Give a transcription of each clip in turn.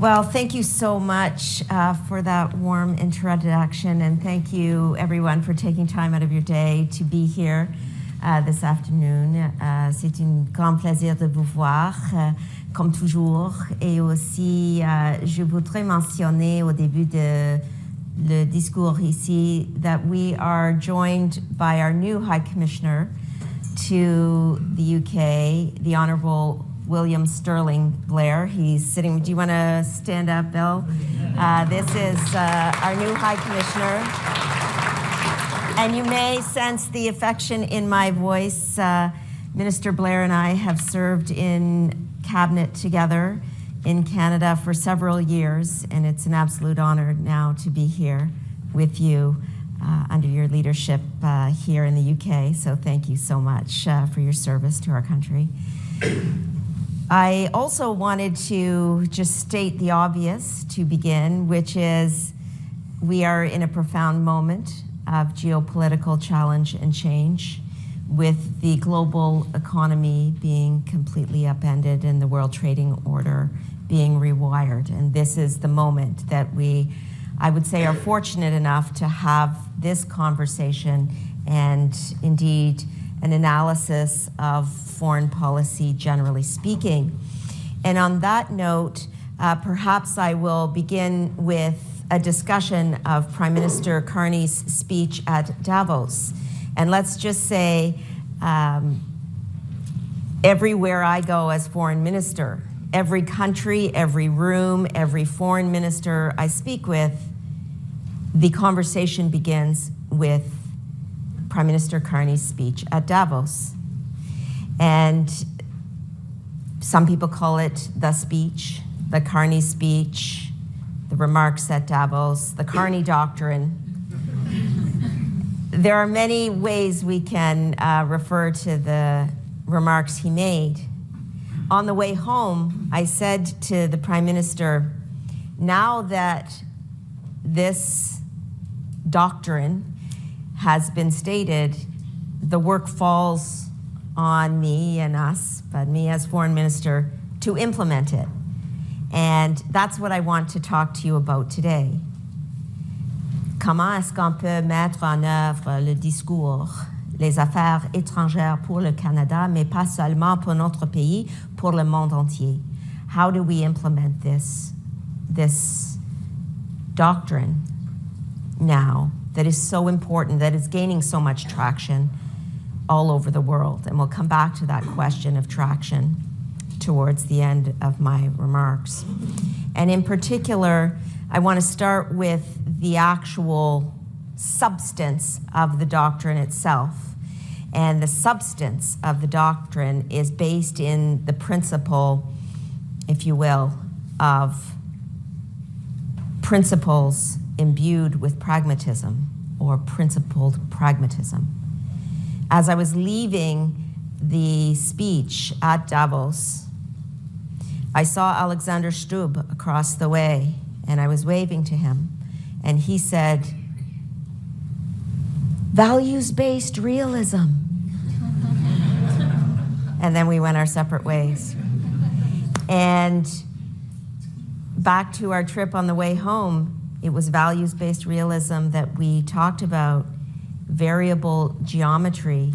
Well, thank you so much for that warm introduction, and thank you everyone for taking time out of your day to be here this afternoon. C'est un grand plaisir de vous voir, comme toujours. Et aussi, je voudrais mentionner au début de le discours ici that we are joined by our new High Commissioner to the UK, the Honourable William Sterling Blair. He's sitting. Do you want to stand up, Bill? This is our new High Commissioner. And you may sense the affection in my voice. Minister Blair and I have served in cabinet together in Canada for several years, and it's an absolute honor now to be here with you under your leadership here in the UK. So thank you so much for your service to our country. I also wanted to just state the obvious to begin, which is we are in a profound moment of geopolitical challenge and change, with the global economy being completely upended and the world trading order being rewired. And this is the moment that we, I would say, are fortunate enough to have this conversation and indeed an analysis of foreign policy generally speaking. And on that note, perhaps I will begin with a discussion of Prime Minister Carney's speech at Davos. And let's just say, everywhere I go as foreign minister, every country, every room, every foreign minister I speak with, the conversation begins with Prime Minister Carney's speech at Davos. And some people call it the speech, the Carney speech, the remarks at Davos, the Carney doctrine. There are many ways we can refer to the remarks he made. On the way home, I said to the Prime Minister, now that this doctrine has been stated, the work falls on me and us, but me as foreign minister, to implement it. And that's what I want to talk to you about today. Comment est-ce qu'on peut mettre en œuvre le discours, les affaires étrangères pour le Canada, mais pas seulement pour notre pays, pour le monde entier? How do we implement this doctrine now that is so important, that is gaining so much traction all over the world? And we'll come back to that question of traction towards the end of my remarks. And in particular, I want to start with the actual substance of the doctrine itself. And the substance of the doctrine is based in the principle, if you will, of principles imbued with pragmatism, or principled pragmatism. As I was leaving the speech at Davos, I saw Alexander Stubb across the way, and I was waving to him, and he said, "Values-based realism." And then we went our separate ways. And back to our trip on the way home, it was values-based realism that we talked about, variable geometry,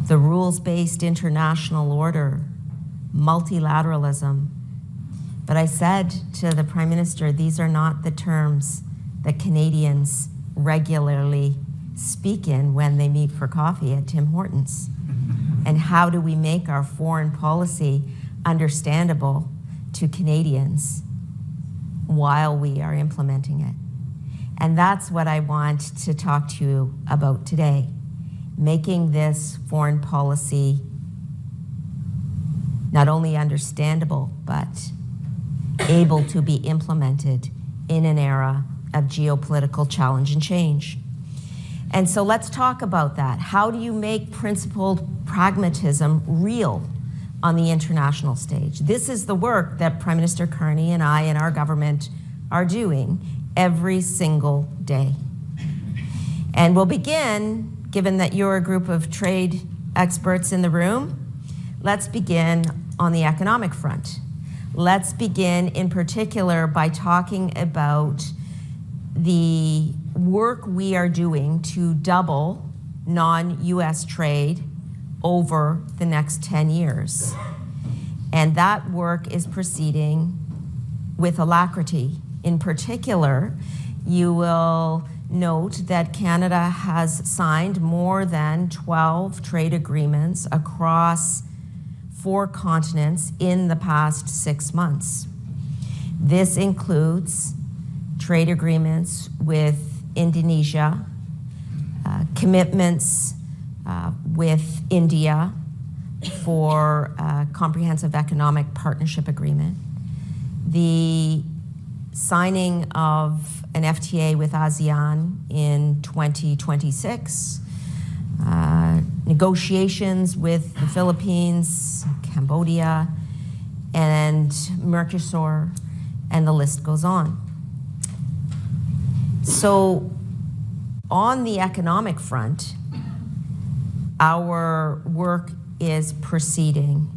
the rules-based international order, multilateralism. But I said to the Prime Minister, these are not the terms that Canadians regularly speak in when they meet for coffee at Tim Hortons. And how do we make our foreign policy understandable to Canadians while we are implementing it? And that's what I want to talk to you about today, making this foreign policy not only understandable, but able to be implemented in an era of geopolitical challenge and change. And so let's talk about that. How do you make principled pragmatism real on the international stage? This is the work that Prime Minister Carney and I and our government are doing every single day. And we'll begin, given that you're a group of trade experts in the room, let's begin on the economic front. Let's begin in particular by talking about the work we are doing to double non-US trade over the next 10 years. And that work is proceeding with alacrity. In particular, you will note that Canada has signed more than 12 trade agreements across 4 continents in the past 6 months. This includes trade agreements with Indonesia, commitments with India for a comprehensive economic partnership agreement, the signing of an FTA with ASEAN in 2026, negotiations with the Philippines, Cambodia, and Mercosur, and the list goes on. So on the economic front, our work is proceeding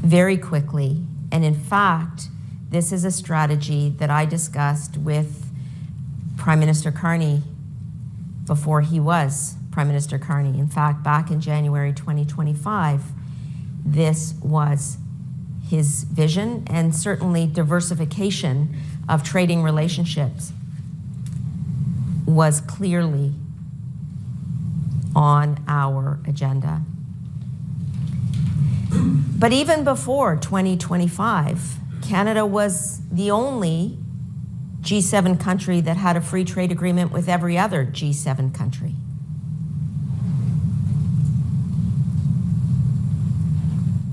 very quickly. And in fact, this is a strategy that I discussed with Prime Minister Carney before he was Prime Minister Carney. In fact, back in January 2025, this was his vision, and certainly diversification of trading relationships was clearly on our agenda. But even before 2025, Canada was the only G7 country that had a free trade agreement with every other G7 country.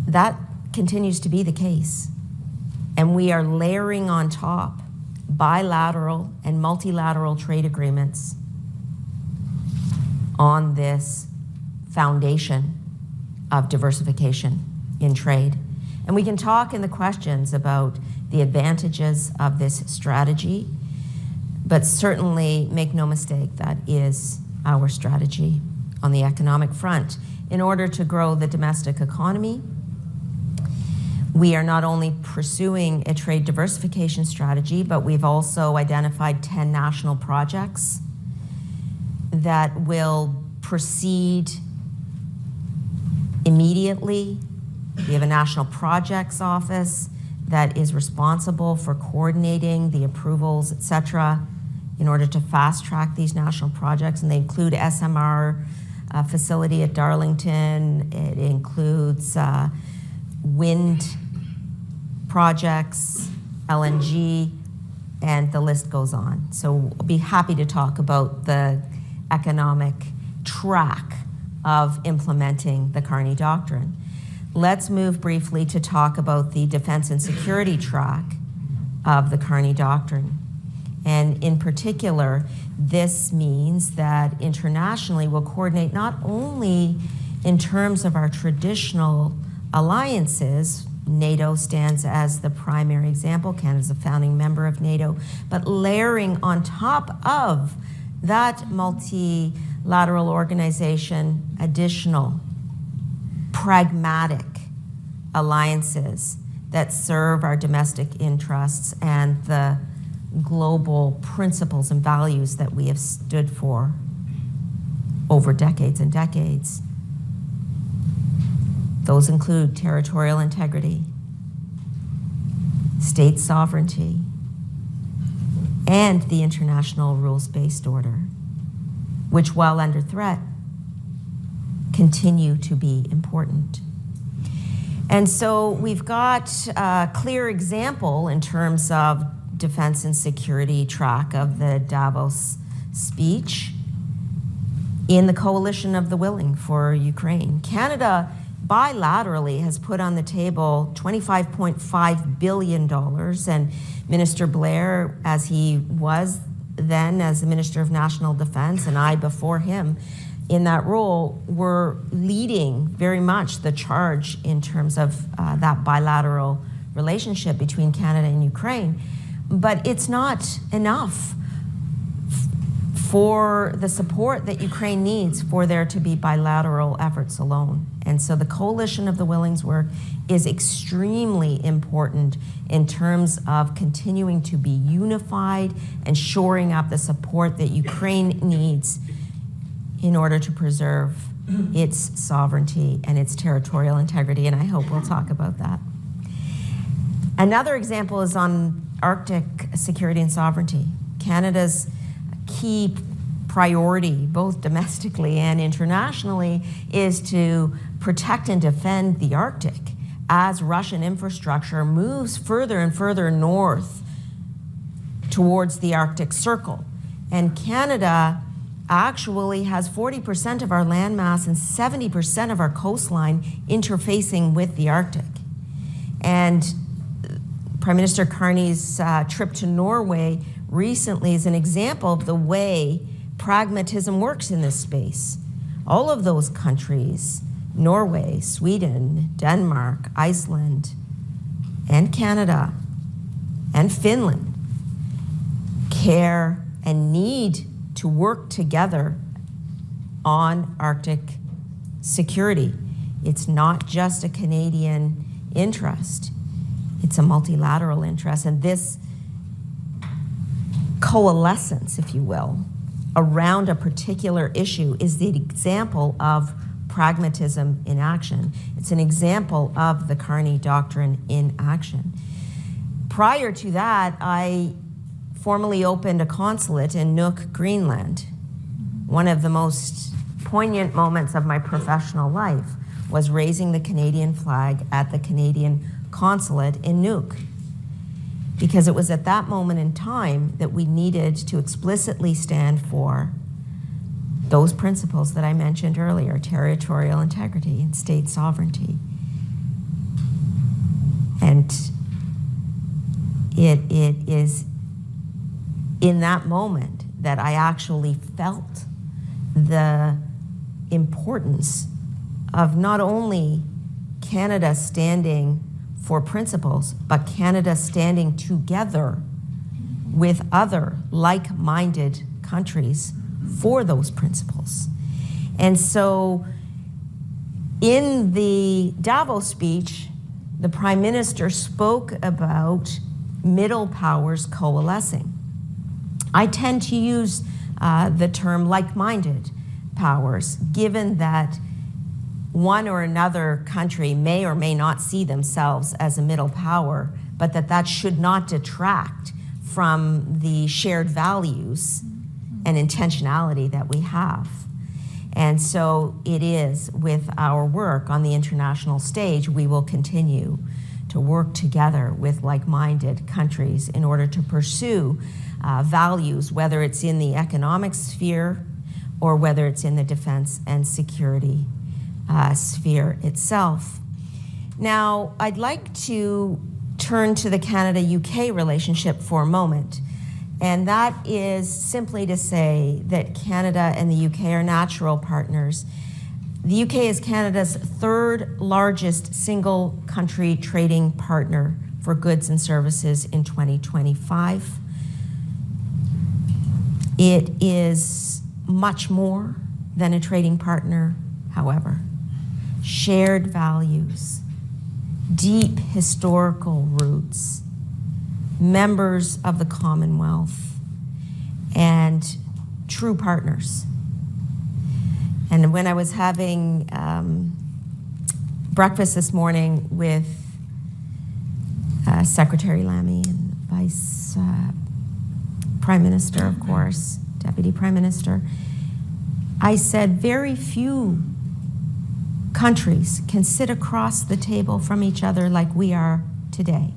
That continues to be the case. And we are layering on top bilateral and multilateral trade agreements on this foundation of diversification in trade. And we can talk in the questions about the advantages of this strategy, but certainly make no mistake, that is our strategy on the economic front. In order to grow the domestic economy, we are not only pursuing a trade diversification strategy, but we've also identified 10 national projects that will proceed immediately. We have a national projects office that is responsible for coordinating the approvals, et cetera, in order to fast track these national projects. And they include SMR facility at Darlington. It includes wind projects, LNG, and the list goes on. So I'll be happy to talk about the economic track of implementing the Carney Doctrine. Let's move briefly to talk about the defense and security track of the Carney Doctrine. And in particular, this means that internationally we'll coordinate not only in terms of our traditional alliances. NATO stands as the primary example. Canada's a founding member of NATO, but layering on top of that multilateral organization additional pragmatic alliances that serve our domestic interests and the global principles and values that we have stood for over decades and decades. Those include territorial integrity, state sovereignty, and the international rules-based order, which, while under threat, continue to be important. And so we've got a clear example in terms of defense and security track of the Davos speech in the Coalition of the Willing for Ukraine. Canada bilaterally has put on the table $25.5 billion, and Minister Blair, as he was then as the Minister of National Defense, and I before him in that role, were leading very much the charge in terms of that bilateral relationship between Canada and Ukraine. But it's not enough for the support that Ukraine needs for there to be bilateral efforts alone. And so the Coalition of the Willing's work is extremely important in terms of continuing to be unified and shoring up the support that Ukraine needs in order to preserve its sovereignty and its territorial integrity, and I hope we'll talk about that. Another example is on Arctic security and sovereignty. Canada's key priority, both domestically and internationally, is to protect and defend the Arctic as Russian infrastructure moves further and further north towards the Arctic Circle. And Canada actually has 40% of our landmass and 70% of our coastline interfacing with the Arctic. And Prime Minister Carney's trip to Norway recently is an example of the way pragmatism works in this space. All of those countries, Norway, Sweden, Denmark, Iceland, and Canada, and Finland, care and need to work together on Arctic security. It's not just a Canadian interest, it's a multilateral interest. And this coalescence, if you will, around a particular issue is the example of pragmatism in action. It's an example of the Carney Doctrine in action. Prior to that, I formally opened a consulate in Nuuk, Greenland. One of the most poignant moments of my professional life was raising the Canadian flag at the Canadian consulate in Nuuk, because it was at that moment in time that we needed to explicitly stand for those principles that I mentioned earlier: territorial integrity and state sovereignty. And it is in that moment that I actually felt the importance of not only Canada standing for principles, but Canada standing together with other like-minded countries for those principles. And so in the Davos speech, the Prime Minister spoke about middle powers coalescing. I tend to use the term like-minded powers, given that one or another country may or may not see themselves as a middle power, but that should not detract from the shared values and intentionality that we have. And so it is with our work on the international stage, we will continue to work together with like-minded countries in order to pursue values, whether it's in the economic sphere or whether it's in the defense and security sphere itself. Now, I'd like to turn to the Canada-UK relationship for a moment. And that is simply to say that Canada and the UK are natural partners. The UK is Canada's third largest single country trading partner for goods and services in 2025. It is much more than a trading partner, however. Shared values, deep historical roots, members of the Commonwealth, and true partners. And when I was having breakfast this morning with Secretary Lammy and Vice Prime Minister, of course, Deputy Prime Minister, I said very few countries can sit across the table from each other like we are today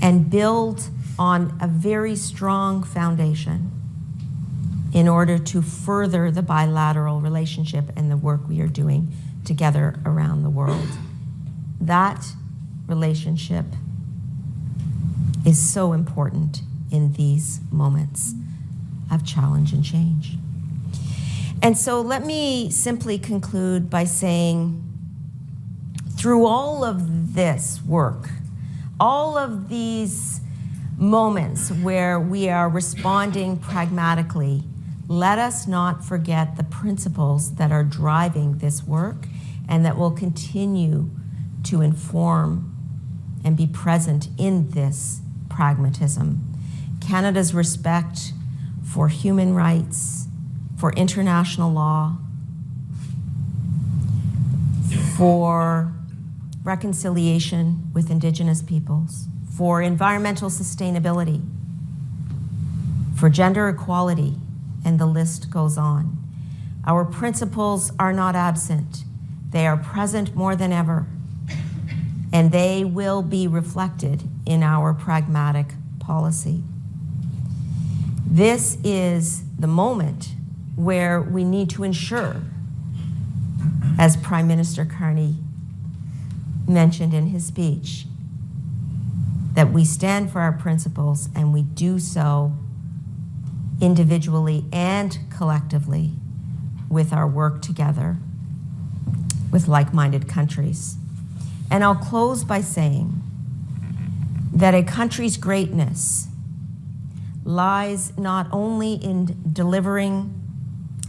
and build on a very strong foundation in order to further the bilateral relationship and the work we are doing together around the world. That relationship is so important in these moments of challenge and change. And so let me simply conclude by saying, through all of this work, all of these moments where we are responding pragmatically let us not forget the principles that are driving this work and that will continue to inform and be present in this pragmatism. Canada's respect for human rights, for international law, for reconciliation with Indigenous peoples, for environmental sustainability, for gender equality, and the list goes on. Our principles are not absent. They are present more than ever, and they will be reflected in our pragmatic policy. This is the moment where we need to ensure, as Prime Minister Carney mentioned in his speech, that we stand for our principles and we do so individually and collectively with our work together with like-minded countries. And I'll close by saying that a country's greatness lies not only in delivering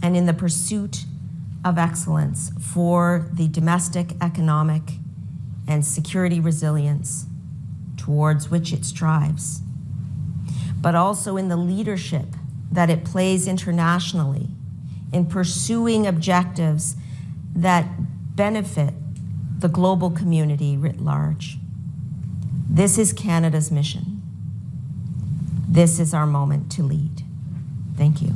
and in the pursuit of excellence for the domestic, economic, and security resilience towards which it strives, but also in the leadership that it plays internationally in pursuing objectives that benefit the global community writ large. This is Canada's mission. This is our moment to lead. Thank you.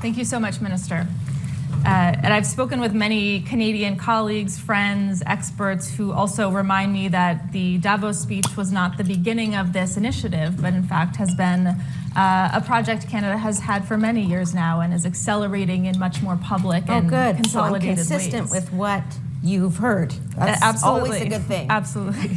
Thank you so much, Minister. And I've spoken with many Canadian colleagues, friends, experts who also remind me that the Davos speech was not the beginning of this initiative, but in fact has been a project Canada has had for many years now and is accelerating in much more public and consolidated ways. Consistent with what you've heard. That's absolutely always a good thing. Absolutely.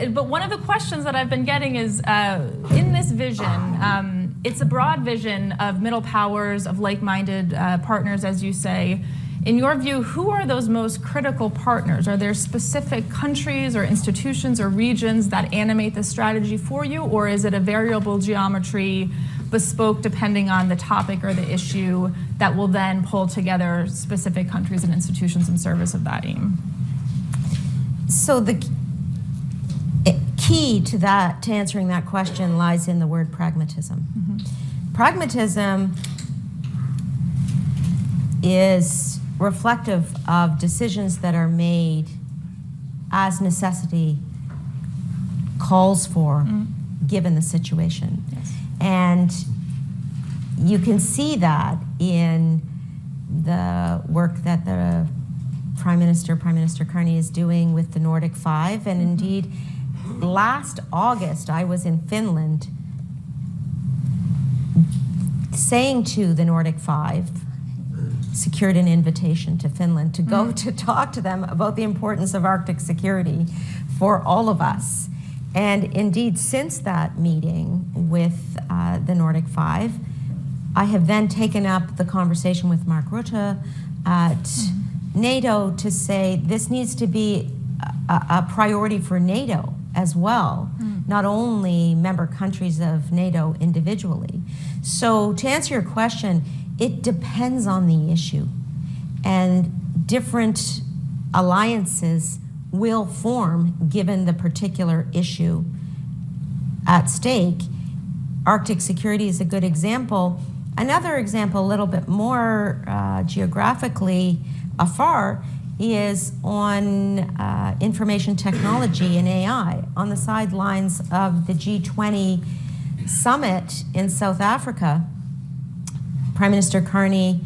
But one of the questions that I've been getting is, in this vision, it's a broad vision of middle powers, of like-minded partners, as you say. In your view, who are those most critical partners? Are there specific countries or institutions or regions that animate this strategy for you, or is it a variable geometry, bespoke depending on the topic or the issue, that will then pull together specific countries and institutions in service of that aim? So the key to answering that question lies in the word pragmatism. Mm-hmm. Pragmatism is reflective of decisions that are made as necessity calls for, given the situation. Yes. And you can see that in the work that the Prime Minister Carney is doing with the Nordic Five. And indeed, last August, I was in Finland saying to the Nordic Five, secured an invitation to Finland to go to talk to them about the importance of Arctic security for all of us. And indeed, since that meeting with the Nordic Five, I have then taken up the conversation with Mark Rutte at NATO to say this needs to be a priority for NATO as well, not only member countries of NATO individually. So to answer your question, it depends on the issue, and different alliances will form given the particular issue at stake. Arctic security is a good example. Another example, a little bit more geographically afar, is on information technology and AI. On the sidelines of the G20 summit in South Africa, Prime Minister Carney,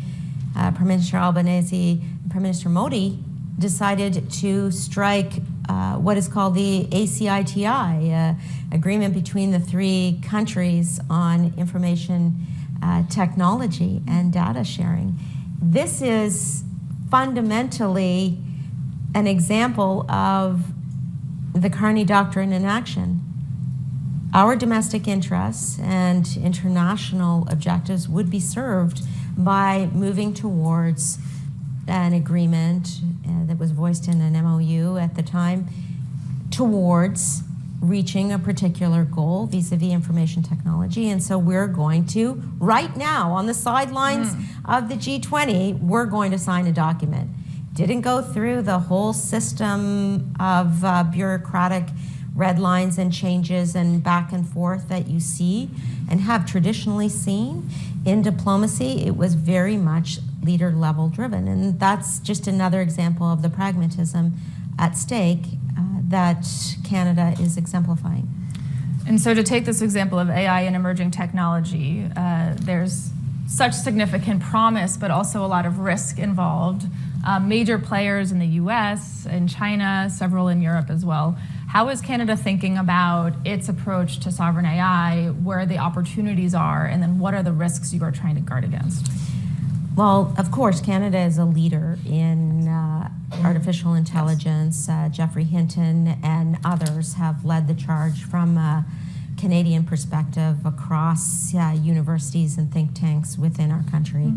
Prime Minister Albanese, and Prime Minister Modi decided to strike what is called the ACITI, agreement between the three countries on information technology and data sharing. This is fundamentally an example of the Carney Doctrine in action. Our domestic interests and international objectives would be served by moving towards an agreement that was voiced in an MOU at the time towards reaching a particular goal vis-a-vis information technology. And so we're going to, right now, on the sidelines of the G20, we're going to sign a document. Didn't go through the whole system of bureaucratic red lines and changes and back and forth that you see and have traditionally seen in diplomacy. It was very much leader level driven. And that's just another example of the pragmatism at stake that Canada is exemplifying. And so to take this example of AI and emerging technology, there's such significant promise, but also a lot of risk involved. Major players in the US, in China, several in Europe as well. How is Canada thinking about its approach to sovereign AI, where the opportunities are, and then what are the risks you are trying to guard against? Well, of course, Canada is a leader in artificial intelligence. Geoffrey Hinton and others have led the charge from a Canadian perspective across universities and think tanks within our country.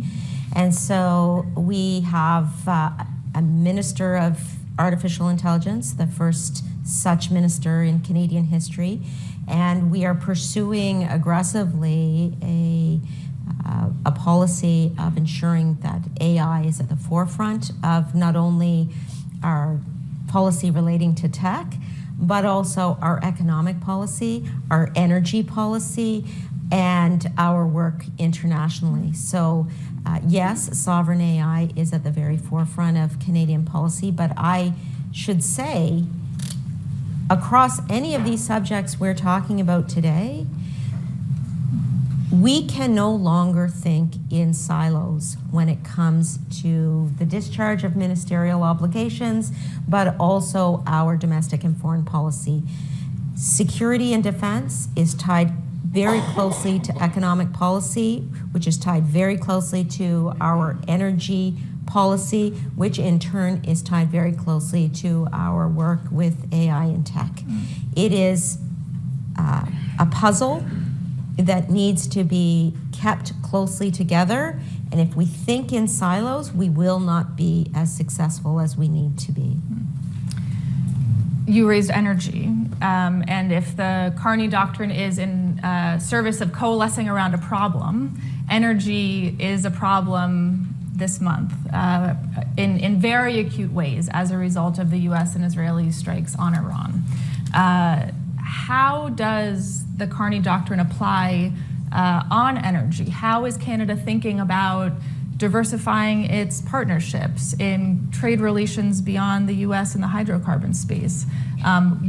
And so we have a Minister of Artificial Intelligence, the first such minister in Canadian history, and we are pursuing aggressively a policy of ensuring that AI is at the forefront of not only our policy relating to tech, but also our economic policy, our energy policy, and our work internationally. So yes, sovereign AI is at the very forefront of Canadian policy, but I should say, across any of these subjects we're talking about today, we can no longer think in silos when it comes to the discharge of ministerial obligations, but also our domestic and foreign policy. Security and defense is tied very closely to economic policy, which is tied very closely to our energy policy, which in turn is tied very closely to our work with AI and tech. It is a puzzle that needs to be kept closely together, and if we think in silos, we will not be as successful as we need to be. You raised energy, and if the Carney Doctrine is in service of coalescing around a problem, energy is a problem this month in very acute ways as a result of the US and Israeli strikes on Iran. How does the Carney Doctrine apply on energy? How is Canada thinking about diversifying its partnerships in trade relations beyond the US and the hydrocarbon space?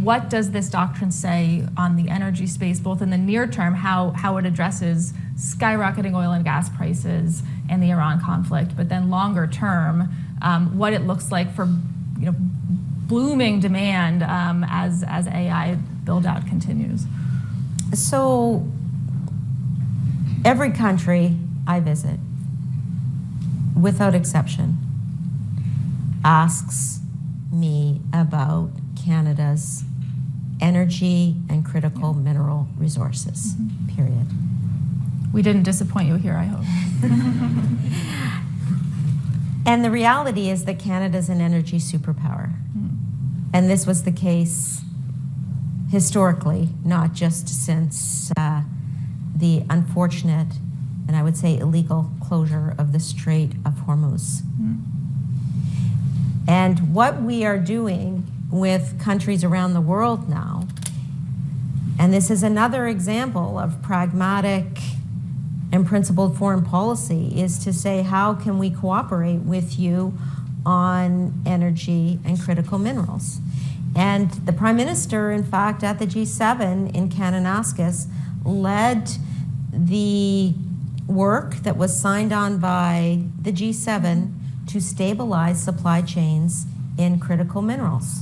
What does this doctrine say on the energy space, both in the near term, how it addresses skyrocketing oil and gas prices and the Iran conflict, but then longer term, what it looks like for blooming demand as AI build-out continues? So every country I visit, without exception, asks me about Canada's energy and critical mineral resources, period. We didn't disappoint you here, I hope. And the reality is that Canada's an energy superpower. And this was the case historically, not just since the unfortunate, and I would say illegal, closure of the Strait of Hormuz. And what we are doing with countries around the world now, and this is another example of pragmatic and principled foreign policy, is to say, how can we cooperate with you on energy and critical minerals? And the Prime Minister, in fact, at the G7 in Kananaskis, led the work that was signed on by the G7 to stabilize supply chains in critical minerals,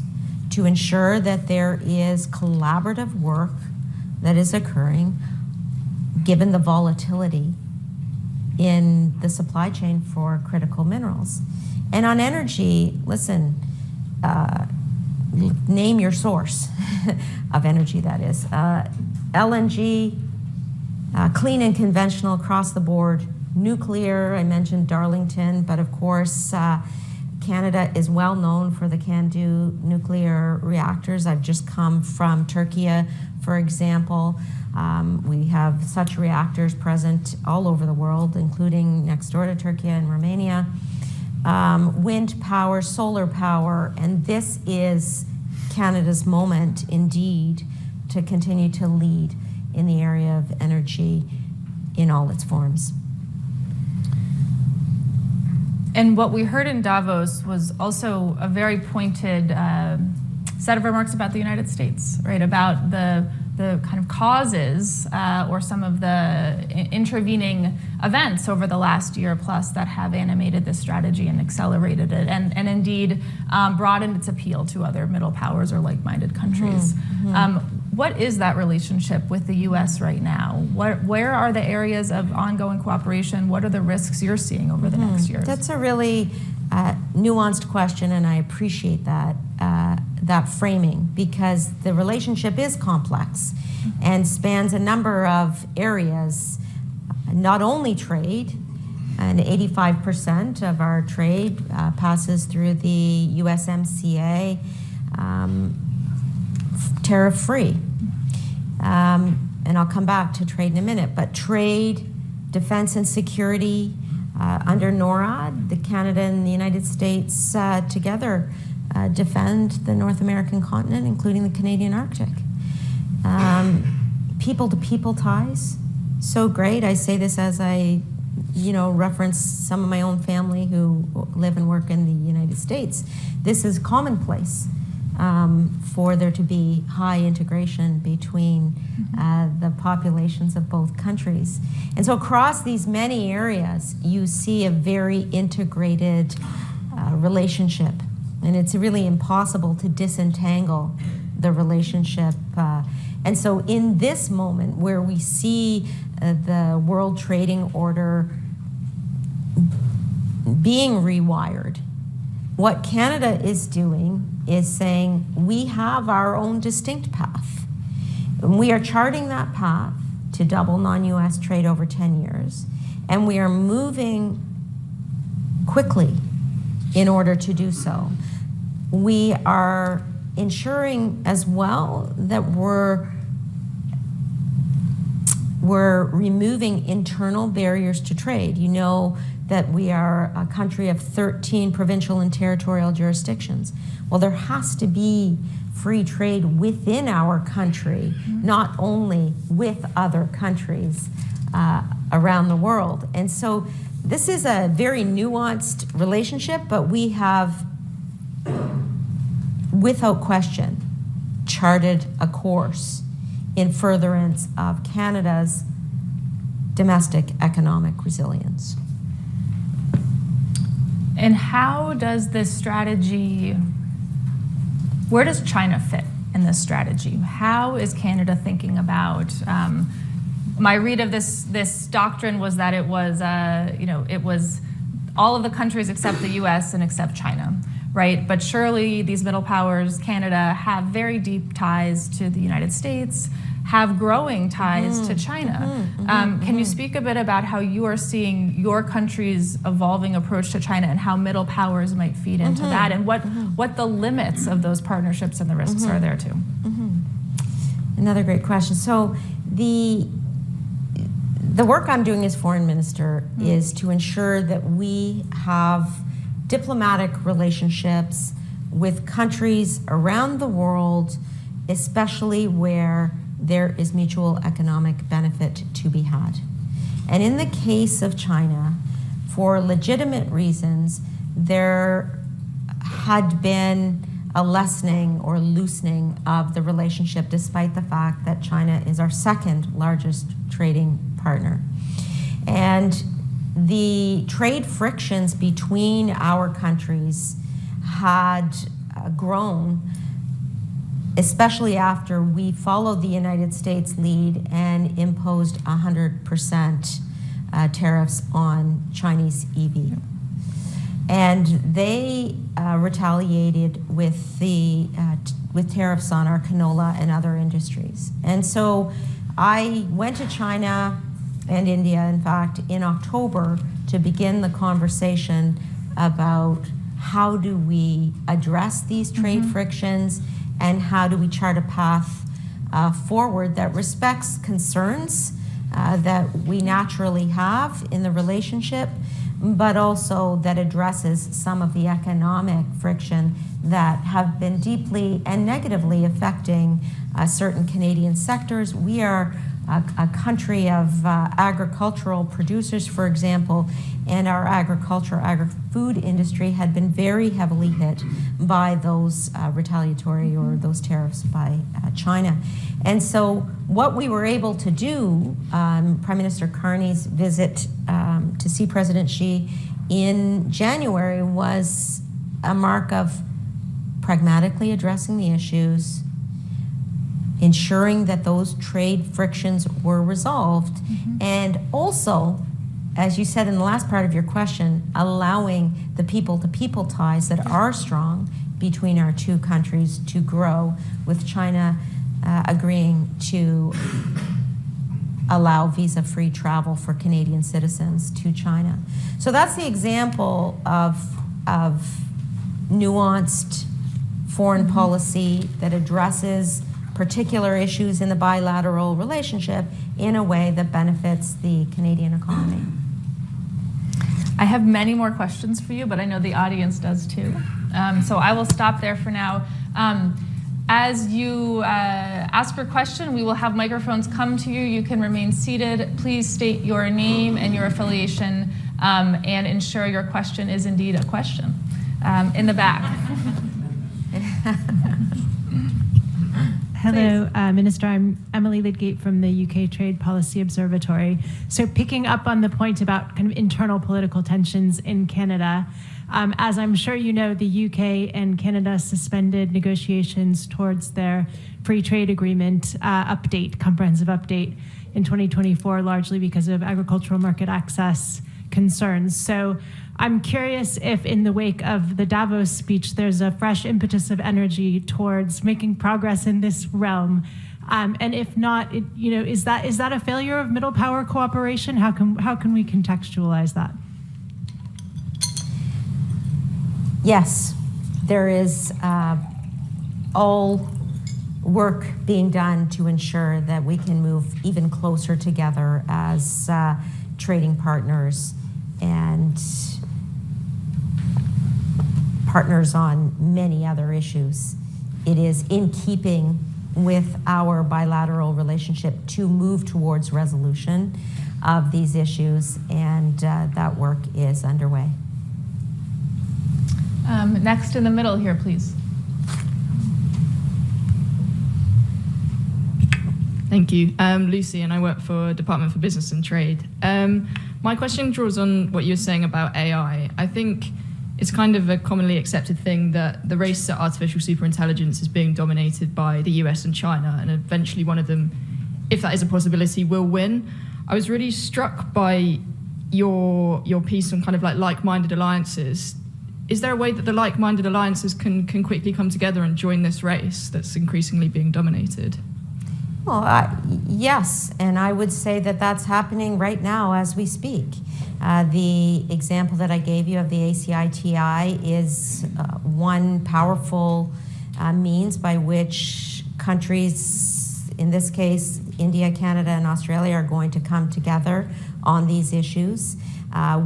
to ensure that there is collaborative work that is occurring given the volatility in the supply chain for critical minerals. And on energy, listen, name your source of energy, that is. LNG, clean and conventional across the board, nuclear, I mentioned Darlington, but of course Canada is well known for the CANDU nuclear reactors. I've just come from Turkey, for example. We have such reactors present all over the world, including next door to Turkey and Romania. Wind power, solar power, and this is Canada's moment, indeed, to continue to lead in the area of energy in all its forms. And what we heard in Davos was also a very pointed set of remarks about the United States, right? About the kind of causes or some of the intervening events over the last year plus that have animated this strategy and accelerated it, and indeed broadened its appeal to other middle powers or like-minded countries. What is that relationship with the U.S. right now? Where are the areas of ongoing cooperation? What are the risks you're seeing over the next years? That's a really nuanced question, and I appreciate that framing, because the relationship is complex and spans a number of areas, not only trade, and 85% of our trade passes through the USMCA, tariff-free. And I'll come back to trade in a minute, but trade, defense and security, under NORAD, the Canada and the United States together defend the North American continent, including the Canadian Arctic. People-to-people ties, so great. I say this as I, reference some of my own family who live and work in the United States. This is commonplace for there to be high integration between the populations of both countries. And so across these many areas, you see a very integrated relationship. And it's really impossible to disentangle the relationship. And so in this moment where we see the world trading order being rewired, what Canada is doing is saying we have our own distinct path. And we are charting that path to double non-US trade over 10 years. And we are moving quickly in order to do so. We are ensuring as well that we're removing internal barriers to trade. You know that we are a country of 13 provincial and territorial jurisdictions. Well, there has to be free trade within our country, not only with other countries around the world. And so this is a very nuanced relationship, but we have, without question, charted a course in furtherance of Canada's domestic economic resilience. And how does this strategy, where does China fit in this strategy? How is Canada thinking about, my read of this doctrine was that it was, it was all of the countries except the US and except China, right? But surely these middle powers, Canada, have very deep ties to the United States, have growing ties to China. Can you speak a bit about how you are seeing your country's evolving approach to China and how middle powers might feed into that, and what the limits of those partnerships and the risks are there too? Another great question. So the work I'm doing as foreign minister is to ensure that we have diplomatic relationships with countries around the world, especially where there is mutual economic benefit to be had. And in the case of China, for legitimate reasons, there had been a lessening or loosening of the relationship, despite the fact that China is our second largest trading partner. And the trade frictions between our countries had grown, especially after we followed the United States lead and imposed 100% tariffs on Chinese EV. And they retaliated with tariffs on our canola and other industries. And so I went to China and India, in fact, in October to begin the conversation about how do we address these trade frictions, and how do we chart a path forward that respects concerns that we naturally have in the relationship, but also that addresses some of the economic friction that have been deeply and negatively affecting certain Canadian sectors. We are a country of agricultural producers, for example, and our agri-food industry had been very heavily hit by those retaliatory or those tariffs by China. And so what we were able to do, Prime Minister Carney's visit to see President Xi in January was a mark of pragmatically addressing the issues, ensuring that those trade frictions were resolved, and also, as you said in the last part of your question, allowing the people-to-people ties that are strong between our two countries to grow, with China agreeing to allow visa-free travel for Canadian citizens to China. So that's the example of nuanced foreign policy that addresses particular issues in the bilateral relationship in a way that benefits the Canadian economy. I have many more questions for you, but I know the audience does too. So I will stop there for now. As you ask your question, we will have microphones come to you. You can remain seated. Please state your name and your affiliation, and ensure your question is indeed a question. In the back. Hello, Minister. I'm Emily Lydgate from the UK Trade Policy Observatory. So picking up on the point about kind of internal political tensions in Canada, as I'm sure you know, the UK and Canada suspended negotiations towards their free trade agreement comprehensive update in 2024, largely because of agricultural market access concerns. So I'm curious if in the wake of the Davos speech, there's a fresh impetus of energy towards making progress in this realm. And if not, is that a failure of middle power cooperation? How can we contextualize that? Yes, there is all work being done to ensure that we can move even closer together as trading partners and partners on many other issues. It is in keeping with our bilateral relationship to move towards resolution of these issues, and that work is underway. Next in the middle here, please. Thank you. Lucy, and I work for Department for Business and Trade. My question draws on what you're saying about AI. I think it's kind of a commonly accepted thing that the race to artificial superintelligence is being dominated by the US and China, and eventually one of them, if that is a possibility, will win. I was really struck by your piece on kind of like-minded alliances. Is there a way that the like-minded alliances can quickly come together and join this race that's increasingly being dominated? Well, yes, and I would say that that's happening right now as we speak. The example that I gave you of the ACITI is one powerful means by which countries, in this case, India, Canada, and Australia, are going to come together on these issues.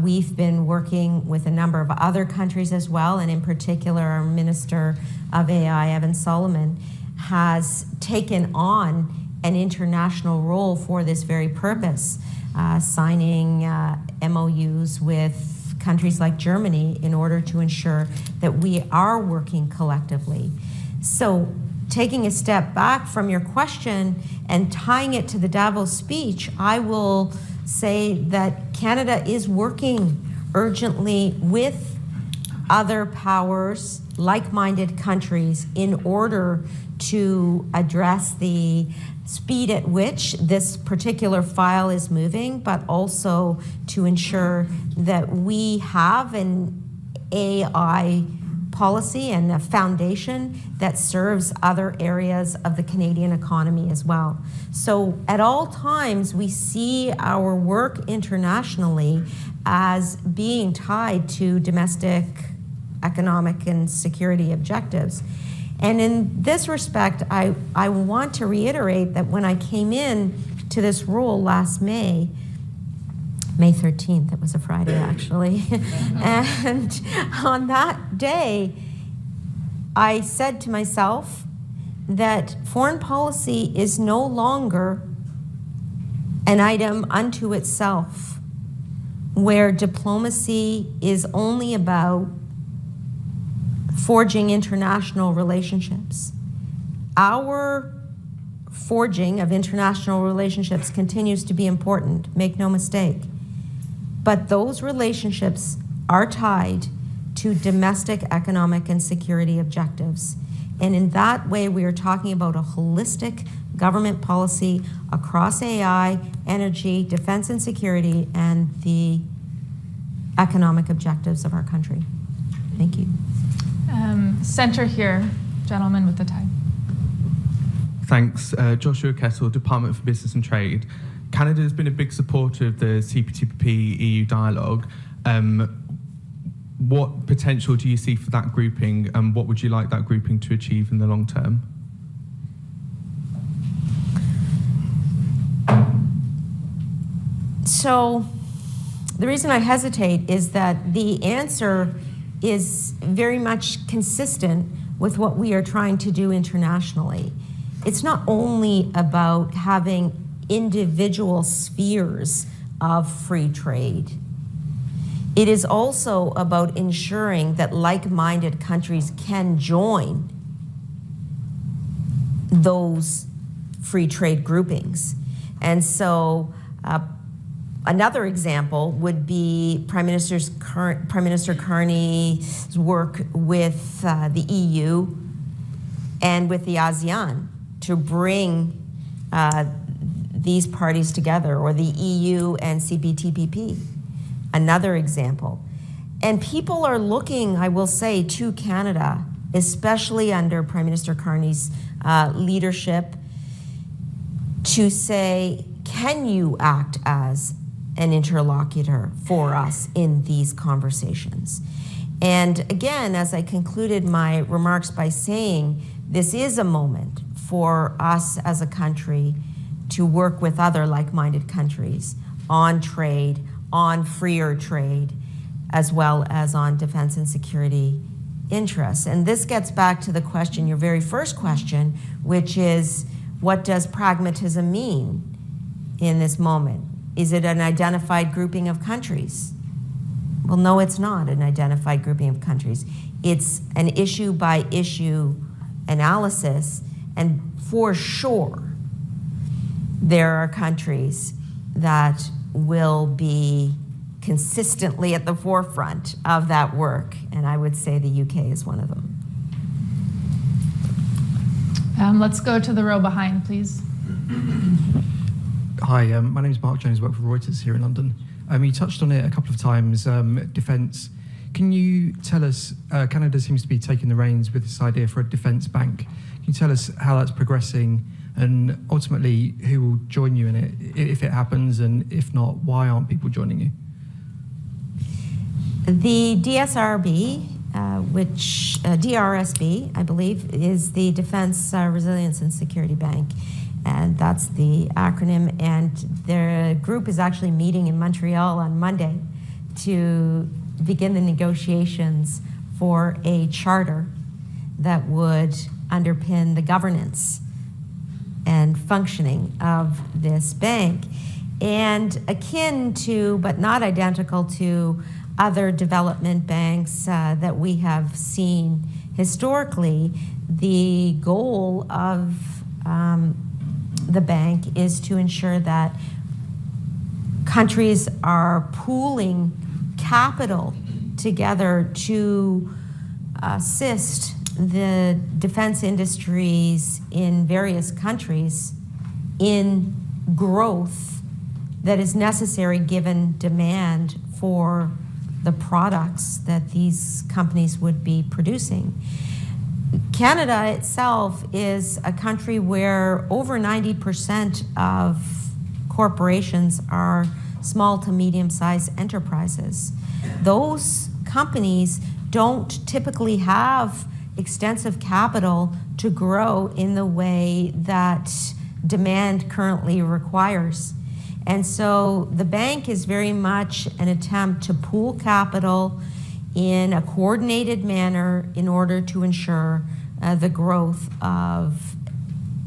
We've been working with a number of other countries as well, and in particular, our Minister of AI, Evan Solomon, has taken on an international role for this very purpose, signing MOUs with countries like Germany in order to ensure that we are working collectively. So taking a step back from your question and tying it to the Davos speech, I will say that Canada is working urgently with other powers, like-minded countries, in order to address the speed at which this particular file is moving, but also to ensure that we have an AI policy and a foundation that serves other areas of the Canadian economy as well. So at all times, we see our work internationally as being tied to domestic economic and security objectives. And in this respect, I want to reiterate that when I came in to this role last May 13th, it was a Friday actually, and on that day, I said to myself that foreign policy is no longer an item unto itself, where diplomacy is only about forging international relationships. Our forging of international relationships continues to be important, make no mistake. But those relationships are tied to domestic economic and security objectives. And in that way, we are talking about a holistic government policy across AI, energy, defense and security, and the economic objectives of our country. Thank you. Center here, gentleman with the tie. Thanks. Joshua Kessel, Department for Business and Trade. Canada has been a big supporter of the CPTPP EU dialogue. What potential do you see for that grouping, and what would you like that grouping to achieve in the long term? So the reason I hesitate is that the answer is very much consistent with what we are trying to do internationally. It's not only about having individual spheres of free trade. It is also about ensuring that like-minded countries can join those free trade groupings. And so another example would be Prime Minister Carney's work with the EU and with the ASEAN to bring these parties together, or the EU and CPTPP. Another example. And people are looking, I will say, to Canada, especially under Prime Minister Carney's leadership, to say, can you act as an interlocutor for us in these conversations? And again, as I concluded my remarks by saying, this is a moment for us as a country to work with other like-minded countries on trade, on freer trade, as well as on defense and security interests. And this gets back to the question, your very first question, which is, what does pragmatism mean in this moment? Is it an identified grouping of countries? Well, no, it's not an identified grouping of countries. It's an issue-by-issue analysis, and for sure, there are countries that will be consistently at the forefront of that work, and I would say the UK is one of them. Let's go to the row behind, please. Hi, my name is Mark Jones, I work for Reuters here in London. You touched on it a couple of times, defence. Can you tell us, Canada seems to be taking the reins with this idea for a defence bank. Can you tell us how that's progressing, and ultimately who will join you in it if it happens, and if not, why aren't people joining you? The DSRB, DRSB, I believe, is the Defense Resilience and Security Bank. And that's the acronym. And the group is actually meeting in Montreal on Monday to begin the negotiations for a charter that would underpin the governance and functioning of this bank. And akin to, but not identical to, other development banks that we have seen historically, the goal of the bank is to ensure that countries are pooling capital together to assist the defense industries in various countries in growth that is necessary given demand for the products that these companies would be producing. Canada itself is a country where over 90% of corporations are small to medium-sized enterprises. Those companies don't typically have extensive capital to grow in the way that demand currently requires. And so the bank is very much an attempt to pool capital in a coordinated manner in order to ensure the growth of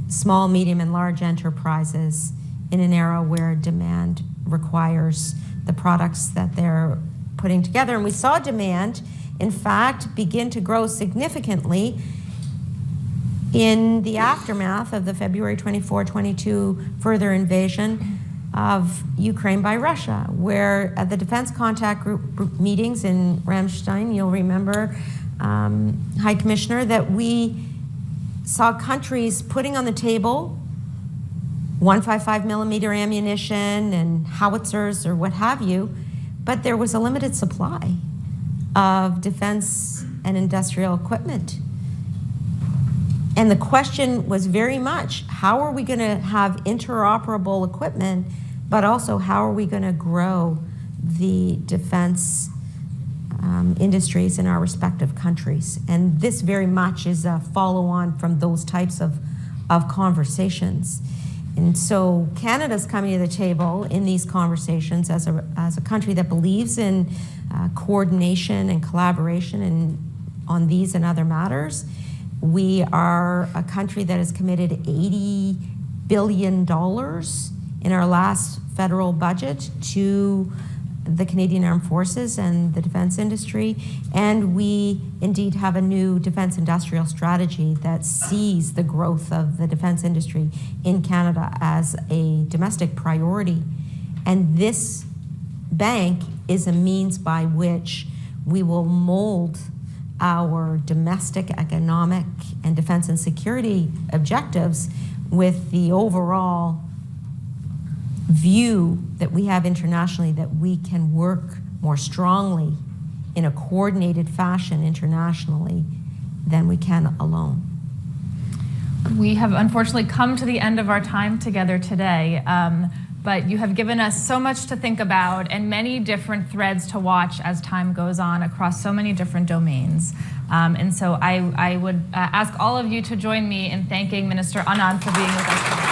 small, medium, and large enterprises in an era where demand requires the products that they're putting together. And we saw demand, in fact, begin to grow significantly in the aftermath of the February 24, 22 further invasion of Ukraine by Russia, where at the Defense Contact Group meetings in Ramstein, you'll remember, High Commissioner, that we saw countries putting on the table 155 millimeter ammunition and howitzers or what have you, but there was a limited supply of defense and industrial equipment. And the question was very much, how are we going to have interoperable equipment, but also how are we going to grow the defense industries in our respective countries? And this very much is a follow-on from those types of conversations. And so Canada's coming to the table in these conversations as a country that believes in coordination and collaboration on these and other matters. We are a country that has committed $80 billion in our last federal budget to the Canadian Armed Forces and the defense industry. And we indeed have a new defense industrial strategy that sees the growth of the defense industry in Canada as a domestic priority. And this bank is a means by which we will mold our domestic economic and defense and security objectives with the overall view that we have internationally, that we can work more strongly in a coordinated fashion internationally than we can alone. We have unfortunately come to the end of our time together today, but you have given us so much to think about and many different threads to watch as time goes on across so many different domains. And so I would ask all of you to join me in thanking Minister Anand for being with us today.